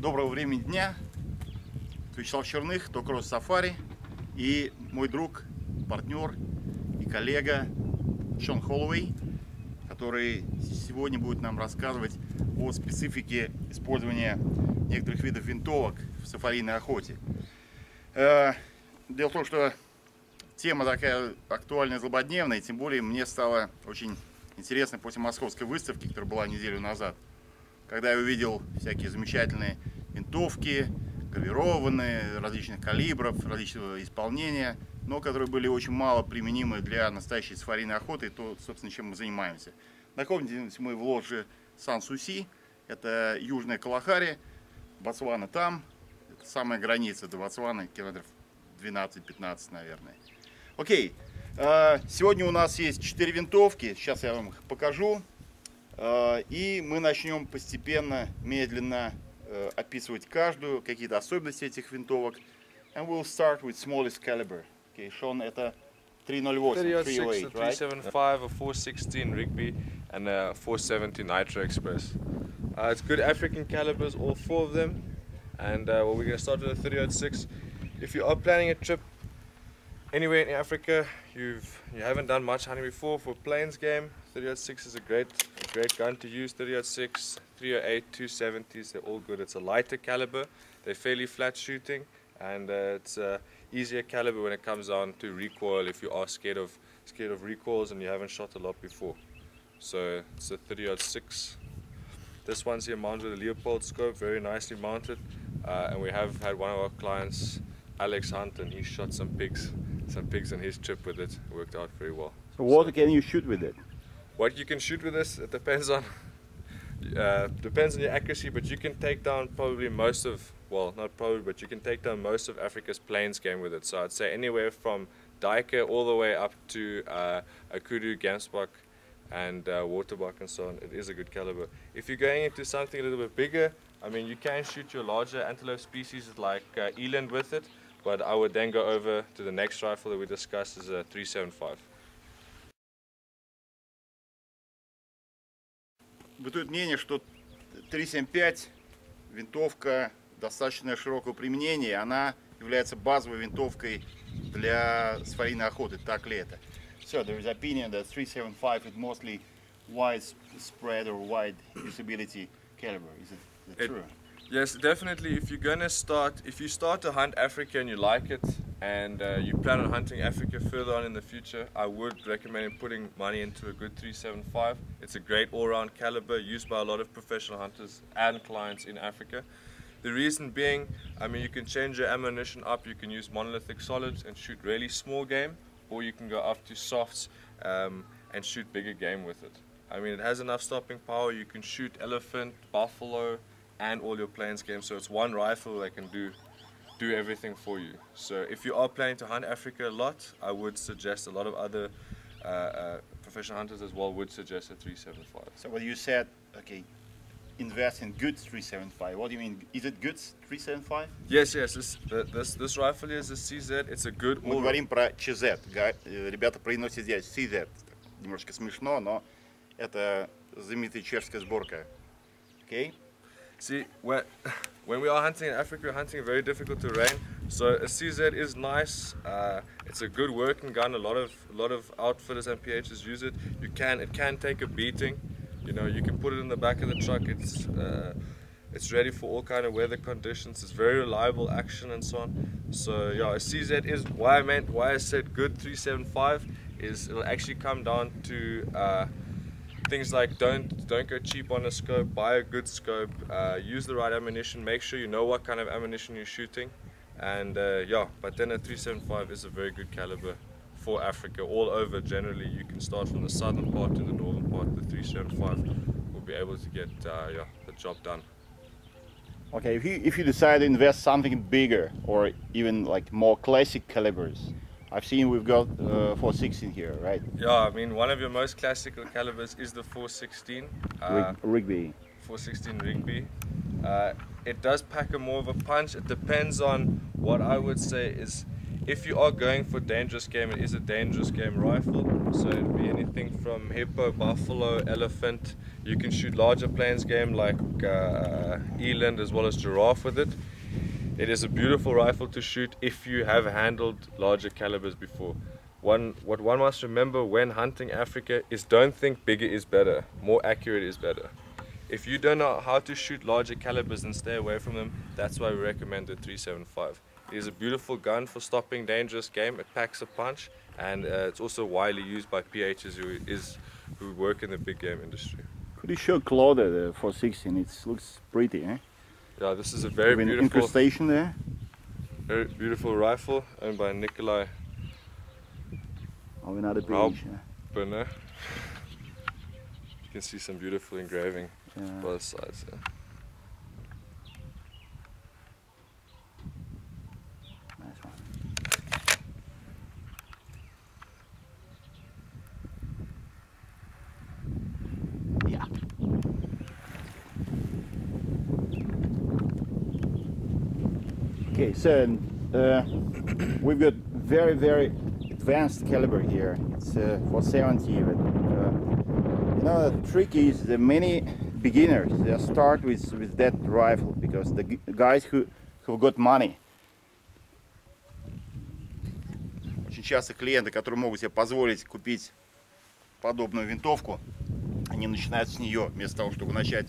Доброго времени дня. Вячеслава Черных, Tokkroos Safari и мой друг, партнер и коллега Шона Холловэй, который сегодня будет нам рассказывать о специфике использования некоторых видов винтовок в сафарийной охоте. Дело в том, что тема такая актуальная, злободневная, и тем более мне стало очень интересно после московской выставки, которая была неделю назад, когда я увидел всякие замечательные винтовки, гравированные, различных калибров, различного исполнения, но которые были очень мало применимы для настоящей сафарийной охоты, то, собственно, чем мы занимаемся. Находимся мы в лодже Сан-Суси, это Южная Калахари, Ботсвана там, это самая граница до Ботсваны, километров 12-15, наверное. Окей, сегодня у нас есть 4 винтовки, сейчас я вам их покажу, и мы начнем постепенно, медленно описывать каждую, какие-то особенности этих винтовок. And we'll start with smallest caliber. Okay, Sean, это 308, 308, right? 375, a 416 Rigby, and a 470 Nitro Express. It's good African calibers, all 4 of them. And well, we're going to start with a 306. If you are planning a trip anywhere in Africa, you haven't done much hunting before, for plains game, 306 is a great gun to use. 306, 308, 270s, they're all good. It's a lighter caliber, they're fairly flat shooting, and it's a easier caliber when it comes down to recoil if you are scared of recoils and you haven't shot a lot before. So it's a 306. This one's here mounted with a Leopold scope, very nicely mounted, and we have had one of our clients, Alex Hunt, and he shot some pigs on his trip with it. Worked out very well. So what can you shoot with it? What you can shoot with this, it depends on your accuracy, but you can take down probably most of, well, not probably, but you can take down most of Africa's plains game with it. So I'd say anywhere from duiker all the way up to a kudu, gamsbok, and waterbuck and so on. It is a good caliber. If you're going into something a little bit bigger, I mean, you can shoot your larger antelope species like eland with it, but I would then go over to the next rifle that we discussed, is a 375. Бытует мнение, что 375 винтовка достаточно широкого применения, она является базовой винтовкой для сафарийной охоты. Так ли это? So there is opinion that 375 is mostly widespread or wide usability caliber. Is it true? Yes, definitely. If you start to hunt Africa and you like it, and you plan on hunting Africa further on in the future, I would recommend putting money into a good 375. It's a great all-round caliber used by a lot of professional hunters and clients in Africa. The reason being, I mean, you can change your ammunition up. You can use monolithic solids and shoot really small game, or you can go up to softs and shoot bigger game with it. I mean, it has enough stopping power. You can shoot elephant, buffalo, and all your plains game, so it's one rifle that can do everything for you. So if you are planning to hunt Africa a lot, I would suggest, a lot of other professional hunters as well would suggest a 375. So what you said, okay, invest in good 375. What do you mean? Is it good 375? Yes. This rifle is a CZ. It's a good. Мы говорим про ЧЗ. Ребята произносят здесь CZ. Немножко смешно, но это знаменитая чешская сборка. Okay? See, when we are hunting in Africa, we're hunting very difficult terrain. So a CZ is nice. It's a good working gun. A lot of outfitters and PHs use it. It can take a beating. You know, you can put it in the back of the truck. It's ready for all kind of weather conditions. It's very reliable action and so on. So yeah, a CZ is why I said good 375 is it'll actually come down to things like don't go cheap on a scope, buy a good scope, use the right ammunition, make sure you know what kind of ammunition you're shooting, and yeah, but then a 375 is a very good caliber for Africa all over. Generally, you can start from the southern part to the northern part. The 375 will be able to get yeah, the job done. Okay, if you decide to invest something bigger or even like more classic calibers, I've seen we've got 416 here, right? Yeah, I mean, one of your most classical calibers is the 416. Rigby. 416 Rigby. It does pack more of a punch. It depends on what I would say is, if you are going for dangerous game, it is a dangerous game rifle. So it'd be anything from hippo, buffalo, elephant. You can shoot larger plains game like eland as well as giraffe with it. It is a beautiful rifle to shoot if you have handled larger calibers before. What one must remember when hunting Africa is don't think bigger is better, more accurate is better. If you don't know how to shoot larger calibers and stay away from them, that's why we recommend the 375. It is a beautiful gun for stopping dangerous game, it packs a punch, and it's also widely used by PHs who work in the big game industry. Could you show Claude the 416? It looks pretty, eh? Yeah, this is a very beautiful incrustation there. Very beautiful rifle owned by Nikolai. Oh, another page. You can see some beautiful engraving both sides there. Nice one. Yeah. Okay, so we've got very advanced caliber here. It's 470 even. You know, the trick is the many beginners they start with that rifle because the guys who got money. Очень часто клиенты, которые могут себе позволить купить подобную винтовку, они начинают с нее вместо того, чтобы начать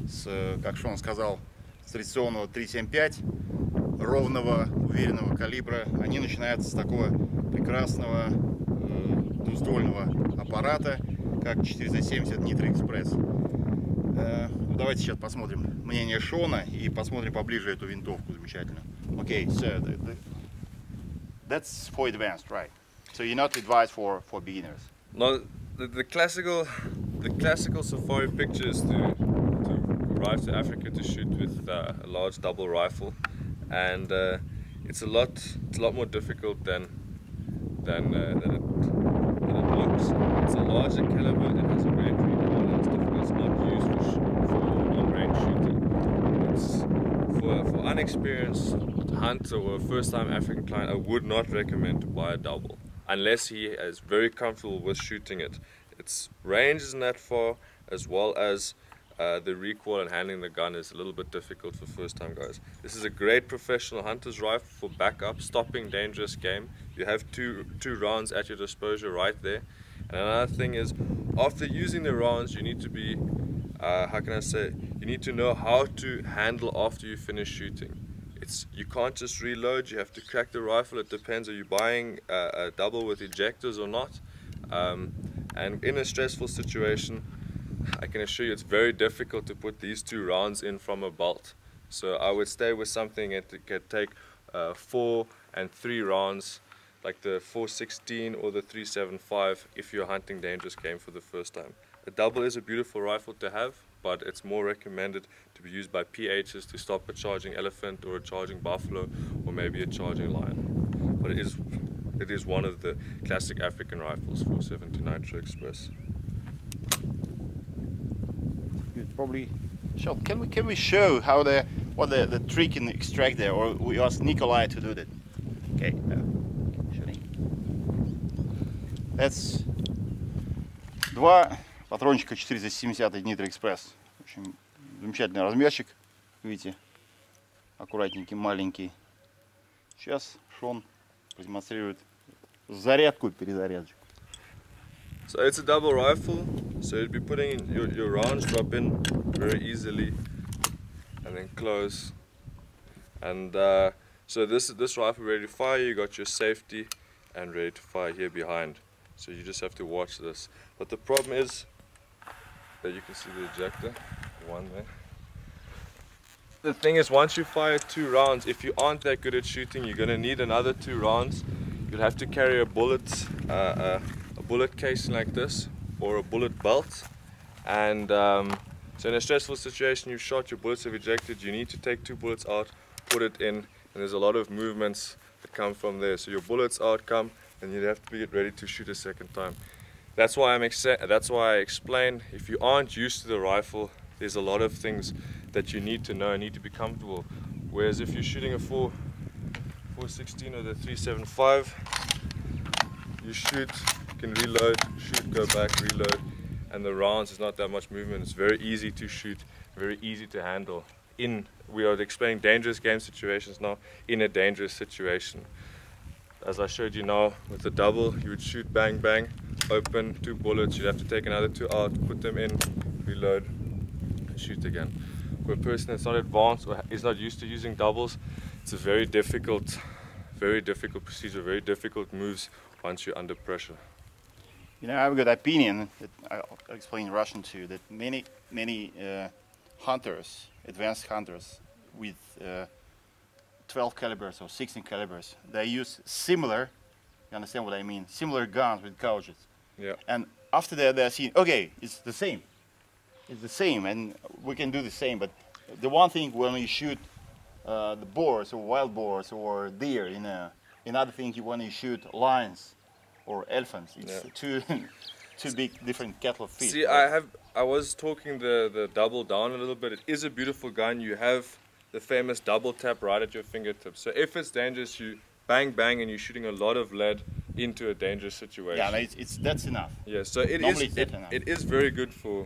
с, как Шон сказал, с традиционного 3.75 ровного, уверенного калибра. Они начинают с такого прекрасного двуствольного аппарата, как 470 Нитро Экспресс. Давайте сейчас посмотрим мнение Шона и посмотрим поближе эту винтовку замечательную. Okay, so that's for advanced, right? So you're not advised for beginners. No, the classical safari pictures to arrive to Africa to shoot with a large double rifle, and it's a lot more difficult than it looks. It's a larger caliber, it has a great recoil, and it's difficult. It's not used for long-range shooting. It's for unexperienced hunter or a first-time African client, I would not recommend to buy a double unless he is very comfortable with shooting it. Its range isn't that far, as well as the recoil and handling the gun is a little bit difficult for first-time guys. This is a great professional hunter's rifle for backup, stopping dangerous game. You have two rounds at your disposal right there. And another thing is, after using the rounds, you need to be, you need to know how to handle after you finish shooting. You can't just reload, you have to crack the rifle. It depends, are you buying a double with ejectors or not? And in a stressful situation, I can assure you it's very difficult to put these two rounds in from a bolt. So I would stay with something that could take 4 and 3 rounds, like the 416 or the 375 if you're hunting dangerous game for the first time. A double is a beautiful rifle to have, but it's more recommended to be used by PHs to stop a charging elephant or a charging buffalo or maybe a charging lion. But it is one of the classic African rifles, 470 Nitro Express. Probably, can we show how what the trick in the extract there, or we ask Nikolai to do that? Okay, that's два патрончика 470 Нитро Экспресс. Очень замечательный размерчик, видите, аккуратненький, маленький. Сейчас Шон продемонстрирует зарядку и перезарядку. So it's a double rifle, so you'd be putting in your rounds, drop in very easily and then close. And so this rifle ready to fire, you got your safety and ready to fire here behind. So you just have to watch this. But the problem is that you can see the ejector, one there. The thing is, once you fire 2 rounds, if you aren't that good at shooting, you're going to need another 2 rounds. You'll have to carry a bullet casing like this, or a bullet belt. And so in a stressful situation, you've shot, your bullets have ejected, you need to take 2 bullets out, put it in, and there's a lot of movements that come from there. So your bullets out come, and you have to get ready to shoot a second time. That's why I explain, if you aren't used to the rifle, there's a lot of things that you need to know, need to be comfortable. Whereas if you're shooting a 416 or the 375, you shoot, you can reload, shoot, go back, reload. and the rounds, there's not that much movement. It's very easy to shoot, very easy to handle. We are explaining dangerous game situations now in a dangerous situation. As I showed you now with the double, you would shoot bang bang, open 2 bullets, you'd have to take another 2 out, put them in, reload, and shoot again. For a person that's not advanced or is not used to using doubles, it's a very difficult procedure, very difficult moves once you're under pressure. You know, I have a good opinion that I'll explain in Russian too. That many hunters, advanced hunters with 12 calibers or 16 calibers, they use similar. You understand what I mean? Similar guns with couches. Yeah. And after that, they're seeing, okay, it's the same. It's the same, and we can do the same. But the one thing when you shoot the boars or wild boars or deer, another thing when you shoot lions or elephants, it's two big different kettle of fish. See, right? I was talking the double down a little bit. It is a beautiful gun. You have the famous double tap right at your fingertips. So if it's dangerous, you bang bang and you're shooting a lot of lead into a dangerous situation. Yeah, no, that's enough. Yeah, so it is very good for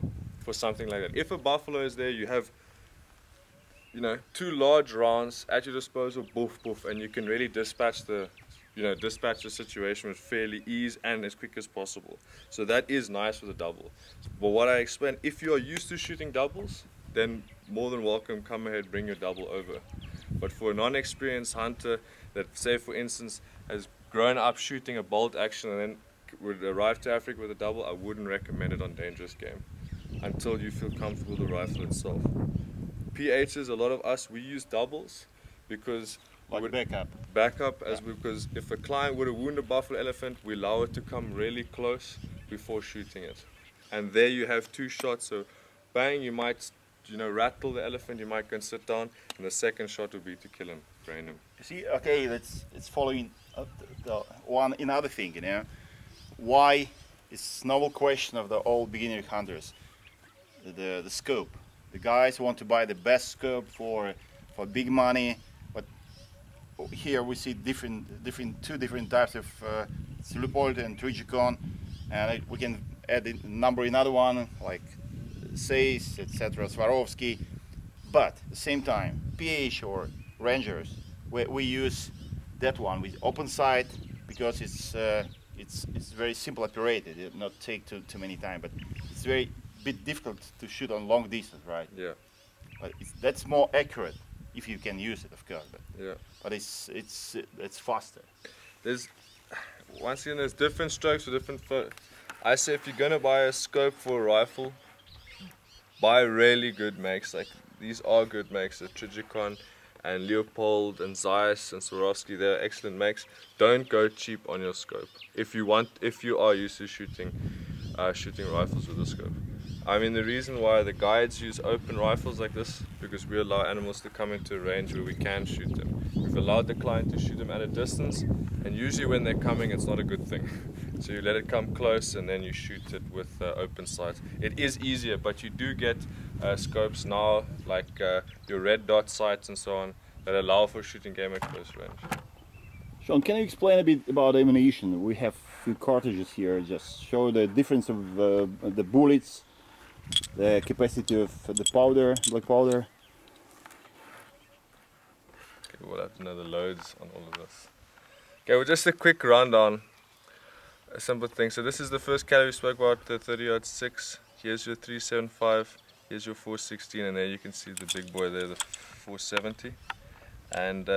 something like that. If a buffalo is there, you have 2 large rounds at your disposal, boof boof, and you can really dispatch the situation with fairly ease and as quick as possible. So that is nice with a double. But what I explained, if you are used to shooting doubles, then more than welcome, come ahead, bring your double over. But for a non-experienced hunter that, say for instance, has grown up shooting a bolt action and then would arrive to Africa with a double, I wouldn't recommend it on dangerous game until you feel comfortable with the rifle itself. PHs, a lot of us, we use doubles because backup because if a client would have wounded a buffalo elephant, we allow it to come really close before shooting it. And there you have 2 shots, so bang, you might rattle the elephant, you might go and sit down, and the second shot would be to kill him, brain him. You see, okay, it's following another thing, why it's novel question of the old beginner hunters, the scope. The guys want to buy the best scope for big money, but here we see two different types of Leupold and Trigicon, and we can add another one like Sace, etc., Swarovski. But at the same time, PH or Rangers, we use that one with open sight because it's very simple operated. It not take too many time, but it's very bit difficult to shoot on long distance, right? Yeah. But that's more accurate if you can use it, of course. But yeah. But it's faster. Once again, there's different strokes for different. I say if you're gonna buy a scope for a rifle, buy really good makes. Like these are good makes. The Trigicon and Leupold and Zeiss and Swarovski, they're excellent makes. Don't go cheap on your scope if you are used to shooting rifles with a scope. I mean, the reason why the guides use open rifles like this, because we allow animals to come into a range where we can shoot them. We've allowed the client to shoot them at a distance, and usually when they're coming, it's not a good thing. So you let it come close, and then you shoot it with open sights. It is easier, but you do get scopes now, like your red dot sights and so on, that allow for shooting game at close range. Sean, can you explain a bit about ammunition? We have a few cartridges here. Just show the difference of the bullets, the capacity of the powder, black powder. Okay, we'll have to know the loads on all of this. Okay, well, just a quick rundown, a simple thing. So this is the first caliber we spoke about, the 30-06. Here's your 375, here's your 416, and there you can see the big boy there, the 470. And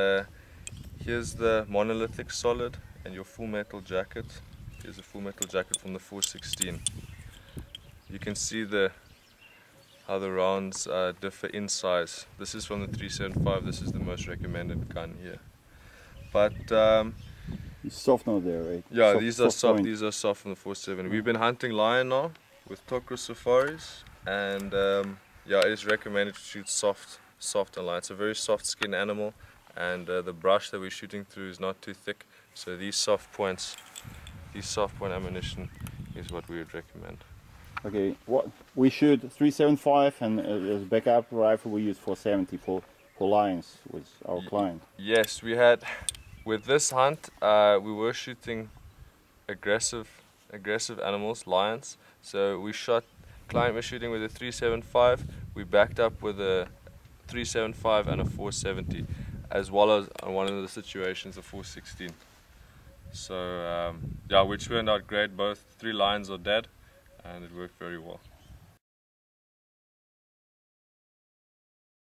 here's the monolithic solid and your full metal jacket. Here's a full metal jacket from the 416. You can see how the rounds differ in size. This is from the 375, this is the most recommended gun here. But it's soft now there, right? yeah, these are soft. These are soft from the 470. We've been hunting lion now with Tokkroos Safaris, and yeah, it is recommended to shoot soft and light. It's a very soft skin animal, and the brush that we're shooting through is not too thick. So these soft point ammunition is what we would recommend. Okay, what we shoot 375, and as backup rifle we use 470 for lions with our client. Yes, we had with this hunt we were shooting aggressive animals, lions. So we shot client was shooting with a 375. We backed up with a 375 and a 470, as well as on one of the situations a 416. So yeah, which turned out great. Both 3 lions are dead, and it worked very well.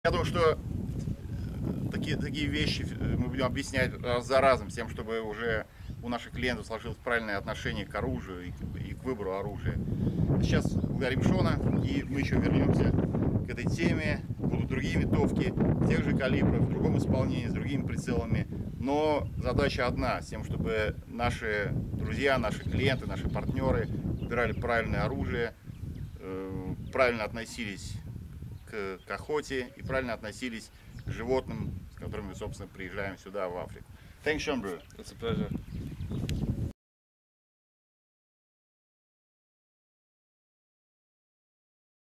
Я думаю, что такие вещи мы будем объяснять раз за разом, с тем, чтобы уже у наших клиентов сложилось правильное отношение к оружию и к выбору оружия. Сейчас благодарим Шона, и мы еще вернемся к этой теме. Будут другие винтовки, тех же калибров, в другом исполнении, с другими прицелами. Но задача одна, с тем, чтобы наши друзья, наши клиенты, наши партнеры выбирали правильное оружие, правильно относились к охоте и правильно относились к животным, с которыми, собственно, приезжаем сюда, в Африку. Thanks, Sean, bro. It's a pleasure.